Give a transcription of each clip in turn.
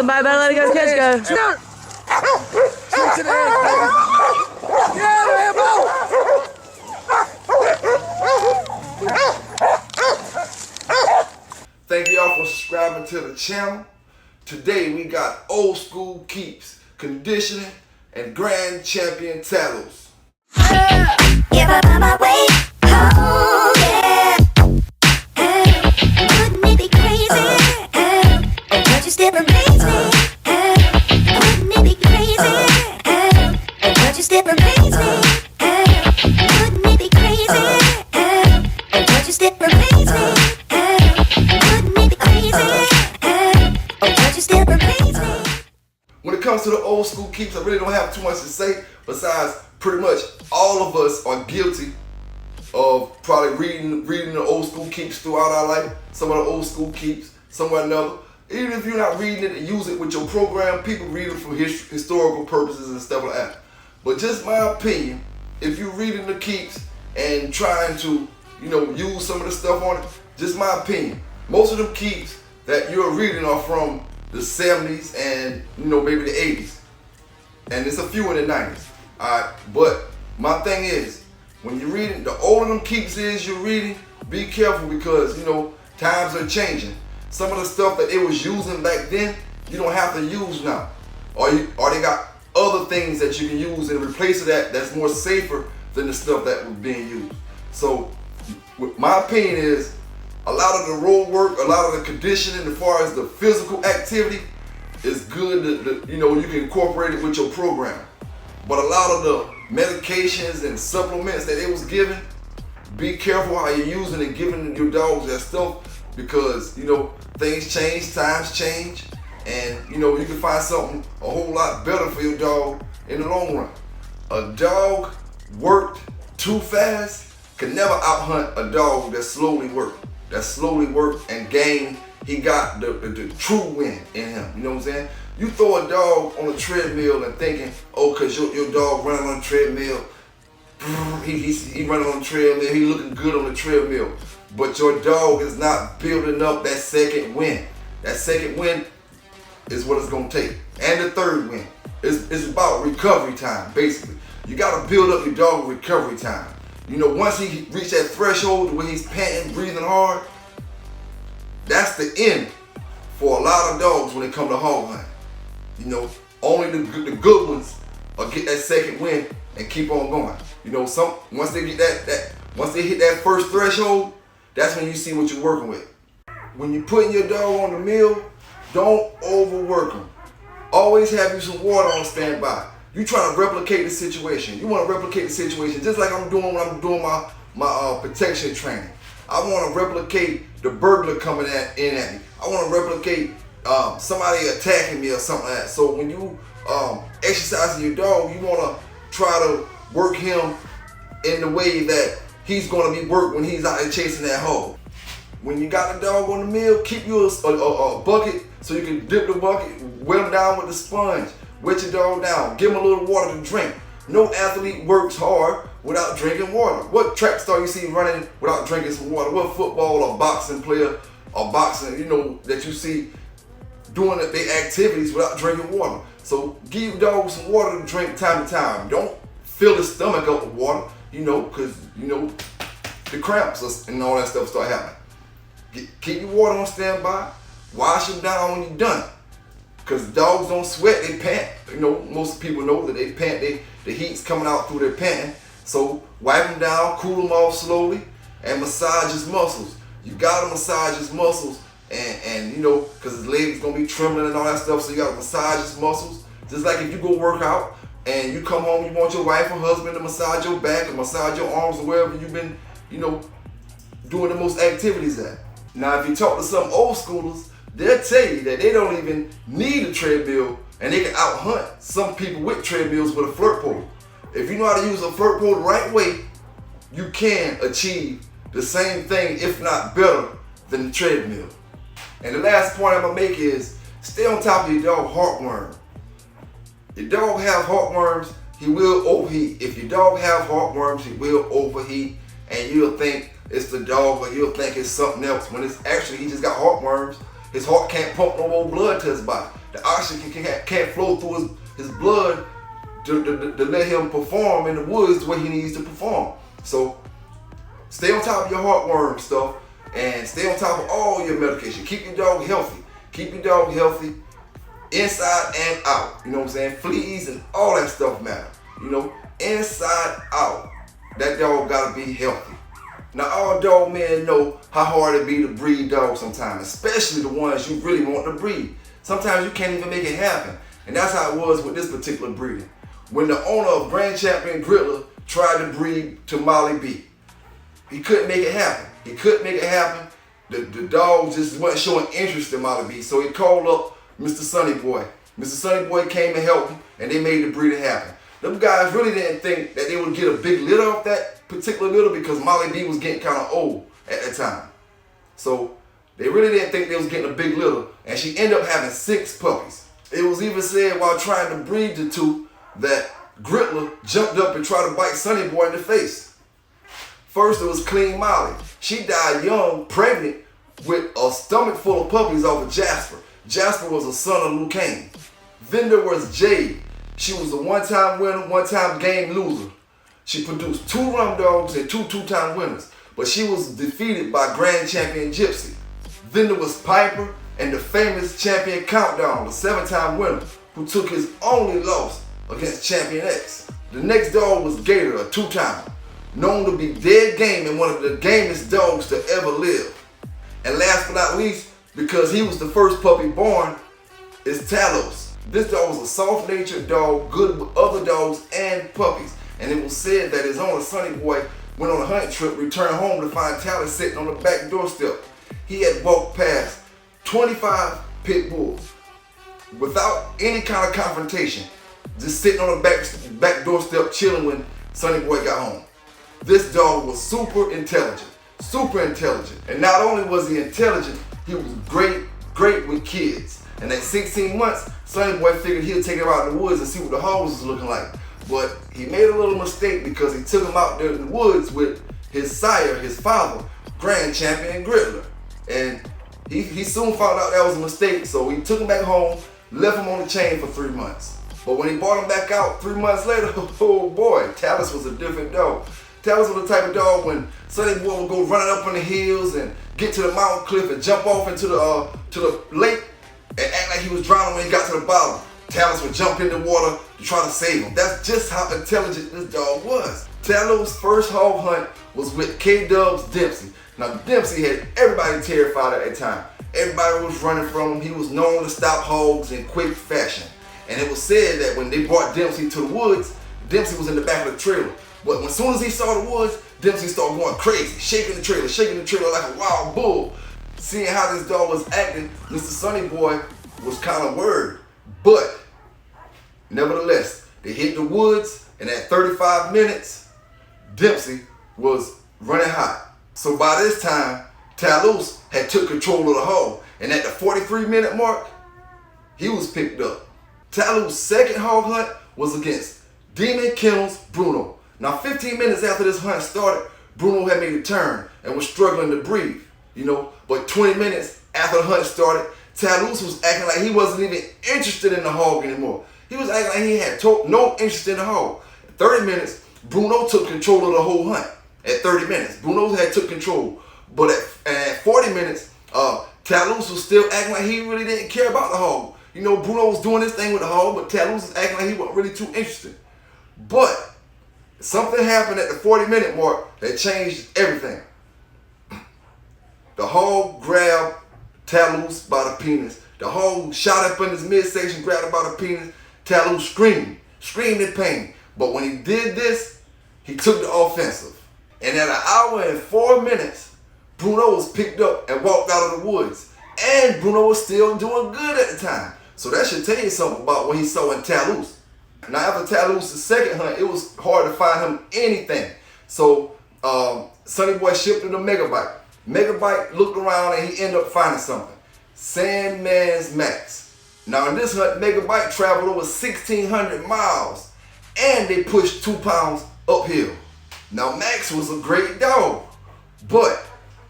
Somebody better let it go, catch go. Shoot to the edge, baby. Yeah, man, Thank y'all for subscribing to the channel. Today we got old school keeps, conditioning, and grand champion Talouse. If I find my way home, yeah. Wouldn't it be crazy? Don't you still amaze me? Wouldn't it be crazy? Don't you still amaze me? Wouldn't it be crazy? Don't you still amaze me? Wouldn't it be crazy? Don't you still amaze me? When it comes to the old school keeps, I really don't have too much to say besides pretty much all of us are guilty of probably reading the old school keeps throughout our life. Some of the old school keeps, somewhere or another. Even if you're not reading it and use it with your program, people read it for historical purposes and stuff like that. But just my opinion, if you're reading the keeps and trying to, use some of the stuff on it, just my opinion, most of them keeps that you're reading are from the 70s and maybe the 80s. And it's a few in the 90s. Alright, but my thing is, when you're reading, the older them keeps is you're reading, be careful because, times are changing. Some of the stuff that they was using back then, you don't have to use now. Or they got other things that you can use in replace of that's more safer than the stuff that was being used. So, my opinion is, a lot of the road work, a lot of the conditioning as far as the physical activity is good that you can incorporate it with your program. But a lot of the medications and supplements that they was giving, be careful how you're using and giving your dogs that stuff because, things change, times change, and, you can find something a whole lot better for your dog in the long run. A dog worked too fast can never outhunt a dog that slowly worked. And gained, he got the true win in him, you know what I'm saying? You throw a dog on a treadmill and thinking, oh, cause your dog running on a treadmill, he running on the treadmill, he looking good on the treadmill. But your dog is not building up that second win. That second win is what it's gonna take. And the third win. It's about recovery time, basically. You gotta build up your dog recovery time. Once he reach that threshold where he's panting, breathing hard, that's the end for a lot of dogs when it comes to hog hunting. Only the good ones will get that second win and keep on going. Once they get once they hit that first threshold, that's when you see what you're working with. When you're putting your dog on the meal, don't overwork them. Always have you some water on standby. You trying to replicate the situation. You want to replicate the situation just like I'm doing when I'm doing my protection training. I want to replicate the burglar coming in at me. I want to replicate somebody attacking me or something like that. So when you exercising your dog, you want to try to work him in the way that he's going to be worked when he's out there chasing that hog. When you got the dog on the meal, keep you a bucket so you can dip the bucket, wet him down with the sponge, wet your dog down, give him a little water to drink. No athlete works hard without drinking water. What track star you see running without drinking some water? What football or boxing player or boxing, that you see doing their activities without drinking water? So give your dog some water to drink time to time. Don't fill his stomach up with water, because, the cramps and all that stuff start happening. Keep your water on standby. Wash him down when you're done. Because dogs don't sweat, they pant. Most people know that they pant, the heat's coming out through their panting. So wipe him down, cool him off slowly, and massage his muscles. You gotta massage his muscles and because his legs gonna be trembling and all that stuff, so you gotta massage his muscles. Just like if you go work out and you come home, you want your wife or husband to massage your back or massage your arms or wherever you've been, doing the most activities at. Now, if you talk to some old schoolers, they'll tell you that they don't even need a treadmill and they can out-hunt some people with treadmills with a flirt pole. If you know how to use a flirt pole the right way, you can achieve the same thing, if not better, than the treadmill. And the last point I'm gonna make is stay on top of your dog heartworm. Your dog have heartworms, he will overheat. If your dog have heartworms, he will overheat, and you'll think it's the dog or you'll think it's something else when it's actually he just got heartworms. His heart can't pump no more blood to his body. The oxygen can't flow through his blood to let him perform in the woods the way he needs to perform. So stay on top of your heartworm stuff and stay on top of all your medication. Keep your dog healthy. Keep your dog healthy inside and out. You know what I'm saying? Fleas and all that stuff matter. You know, inside out. That dog gotta be healthy. Now all dog men know how hard it be to breed dogs sometimes, especially the ones you really want to breed. Sometimes you can't even make it happen. And that's how it was with this particular breeding. When the owner of Grand Champion Grch tried to breed to Molly B, he couldn't make it happen. He couldn't make it happen. The dog just wasn't showing interest in Molly B, so he called up Mr. Sonny Boy. Mr. Sonny Boy came and helped him, and they made the breeding happen. Them guys really didn't think that they would get a big litter off that particular litter because Molly B was getting kind of old at that time. So they really didn't think they was getting a big litter, and she ended up having 6 puppies. It was even said while trying to breed the two that Grch jumped up and tried to bite Sonny Boy in the face. First it was Clean Molly. She died young, pregnant, with a stomach full of puppies off of Jasper. Jasper was a son of Lou Kane. Then there was Jade. She was a one-time winner, one-time game loser. She produced 2 rum dogs and 2 two-time winners, but she was defeated by Grand Champion Gypsy. Then there was Piper and the famous Champion Countdown, the 7-time winner, who took his only loss against Champion X. The next dog was Gator, a 2-timer, known to be dead game and one of the gamest dogs to ever live. And last but not least, because he was the first puppy born, is Talouse. This dog was a soft-natured dog, good with other dogs and puppies. And it was said that his owner, Sonny Boy, went on a hunting trip, returned home to find Talouse sitting on the back doorstep. He had walked past 25 pit bulls without any kind of confrontation, just sitting on the back doorstep chilling when Sonny Boy got home. This dog was super intelligent. And not only was he intelligent, he was great with kids. And at 16 months, Sonny Boy figured he'd take him out in the woods and see what the hogs was looking like. But he made a little mistake because he took him out there in the woods with his sire, his father, Grand Champion Grch. And he soon found out that was a mistake, so he took him back home, left him on the chain for 3 months. But when he brought him back out 3 months later, oh boy, Talouse was a different dog. Talouse was the type of dog when Sonny Boy would go running up on the hills and get to the mountain cliff and jump off into the lake and act like he was drowning when he got to the bottom. Talouse would jump in the water to try to save him. That's just how intelligent this dog was. Talouse's first hog hunt was with K-Dub's Dempsey. Now Dempsey had everybody terrified at that time. Everybody was running from him. He was known to stop hogs in quick fashion. And it was said that when they brought Dempsey to the woods, Dempsey was in the back of the trailer. But as soon as he saw the woods, Dempsey started going crazy, shaking the trailer like a wild bull. Seeing how this dog was acting, Mr. Sonny Boy was kind of worried. But nevertheless, they hit the woods, and at 35 minutes, Dempsey was running hot. So by this time, Talouse had took control of the hog, and at the 43-minute mark, he was picked up. Talouse's second hog hunt was against Demon Kennels Bruno. Now 15 minutes after this hunt started, Bruno had made a turn and was struggling to breathe, But 20 minutes after the hunt started, Talouse was acting like he wasn't even interested in the hog anymore. He was acting like he had no interest in the hog. At 30 minutes, Bruno took control of the whole hunt. At 30 minutes, Bruno had took control. But at 40 minutes, Talouse was still acting like he really didn't care about the hog. Bruno was doing his thing with the hog, but Talouse was acting like he wasn't really too interested. But something happened at the 40-minute mark that changed everything. The hog grabbed Talouse by the penis. The hog shot up in his midsection, grabbed him by the penis. Talouse screamed in pain. But when he did this, he took the offensive. And at 1 hour and 4 minutes, Bruno was picked up and walked out of the woods. And Bruno was still doing good at the time. So that should tell you something about what he saw in Talouse. Now after Talouse's second hunt, it was hard to find him anything. So Sonny Boy shipped him to Megabite. Megabite looked around and he ended up finding something. Sandman's Max. Now in this hunt, Megabite traveled over 1,600 miles and they pushed 2 pounds uphill. Now Max was a great dog, but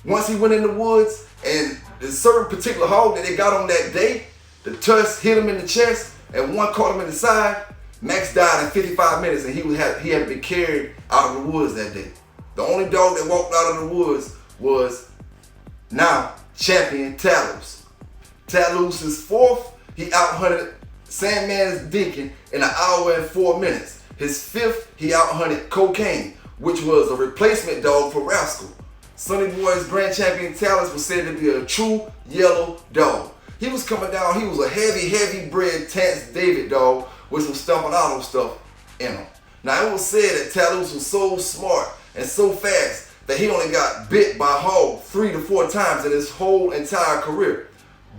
once he went in the woods and the certain particular hog that they got on that day, The tusk hit him in the chest and one caught him in the side. Max died in 55 minutes and he had to be carried out of the woods that day. The only dog that walked out of the woods was now champion Talouse. Talouse' fourth, he outhunted Sandman's Deacon in 1 hour and 4 minutes. His fifth, he outhunted Cocaine, which was a replacement dog for Rascal. Sonny Boy's grand champion Talouse was said to be a true yellow dog. He was coming down, he was a heavy bred Terrence David dog with some stuff and auto stuff in him. Now it was said that Talouse was so smart and so fast that he only got bit by a hog 3 to 4 times in his whole entire career.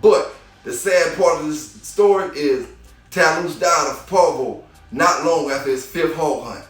But the sad part of this story is Talouse died of parvo not long after his 5th hog hunt.